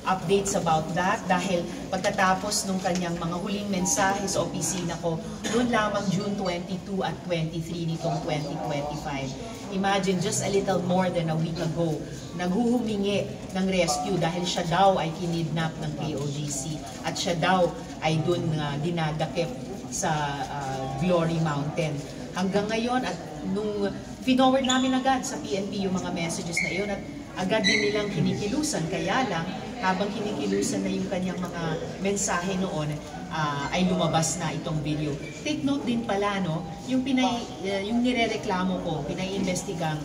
updates about that dahil pagkatapos nung kanyang mga huling mensahe sa opisina ko noon lamang June 22 at 23 nitong 2025. Imagine, just a little more than a week ago, naghuhumingi ng rescue dahil siya daw ay kinidnap ng KOJC at siya daw ay dun dinadakip sa Glory Mountain. Hanggang ngayon, at nung pinoward namin agad sa PNP yung mga messages na iyon at agad din nilang kinikilusan, kaya lang habang kinikilusan na yung kanyang mga mensahe noon ay lumabas na itong video. Take note din pala, no, yung nirereklamo ko, pinaiimbestigang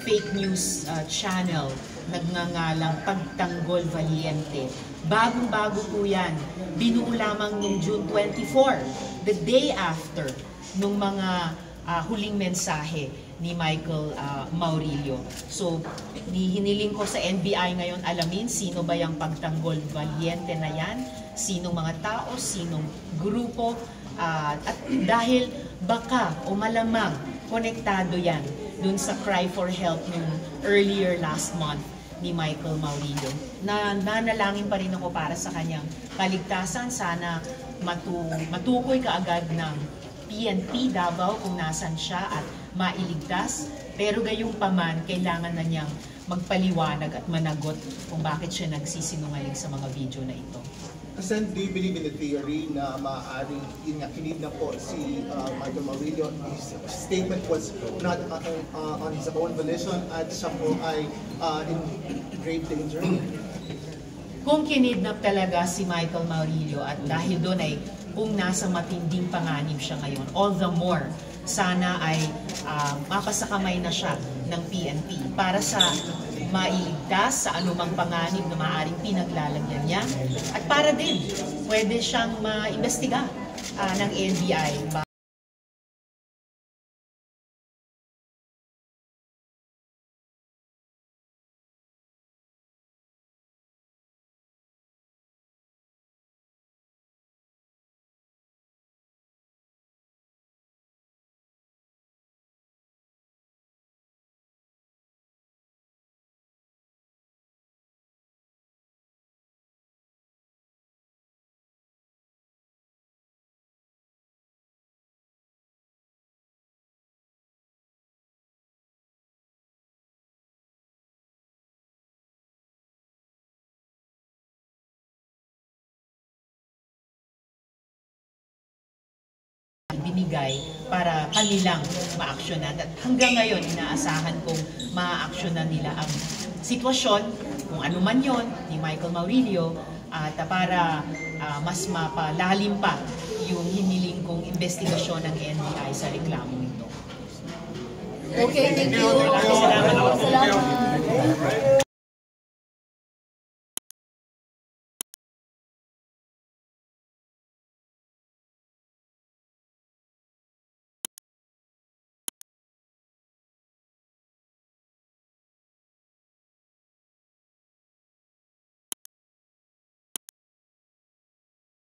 fake news channel nagngangalang Pagtanggol Valiente. Bagong-bago po yan. Binuo lamang noong June 24, the day after nung mga huling mensahe ni Michael Maurilio. So, hiniling ko sa NBI ngayon alamin sino ba yung Pagtanggol Valiente na yan, sinong mga tao, sinong grupo, at dahil baka o malamang konektado yan dun sa cry for help nung earlier last month ni Michael Maurilio. Nanalangin pa rin ako para sa kanyang kaligtasan. Sana matukoy kaagad ng PNP Davao kung nasan siya at mailigtas. Pero gayong paman, kailangan na niyang magpaliwanag at managot kung bakit siya nagsisinungaling sa mga video na ito. Sen, do you believe in the theory na maaaring kinidnap po si Michael Maurilio? His statement was not on his own volition at siya po ay in grave danger? Kung kinidnap talaga si Michael Maurilio at dahil doon ay kung nasa matinding panganib siya ngayon, all the more sana ay mapasakamay na siya ng PNP para sa mailigtas sa anumang panganib na maaaring pinaglalagyan niya at para din pwede siyang maimbestiga ng NBI. Binigay para kanilang maaksyonan. At hanggang ngayon, inaasahan kong maaaksyonan nila ang sitwasyon, kung ano man yon, ni Michael Maurilio, at para mas mapalalim pa yung hiniling kong investigasyon ng NBI sa reklamo ito. Okay, thank you. Salamat.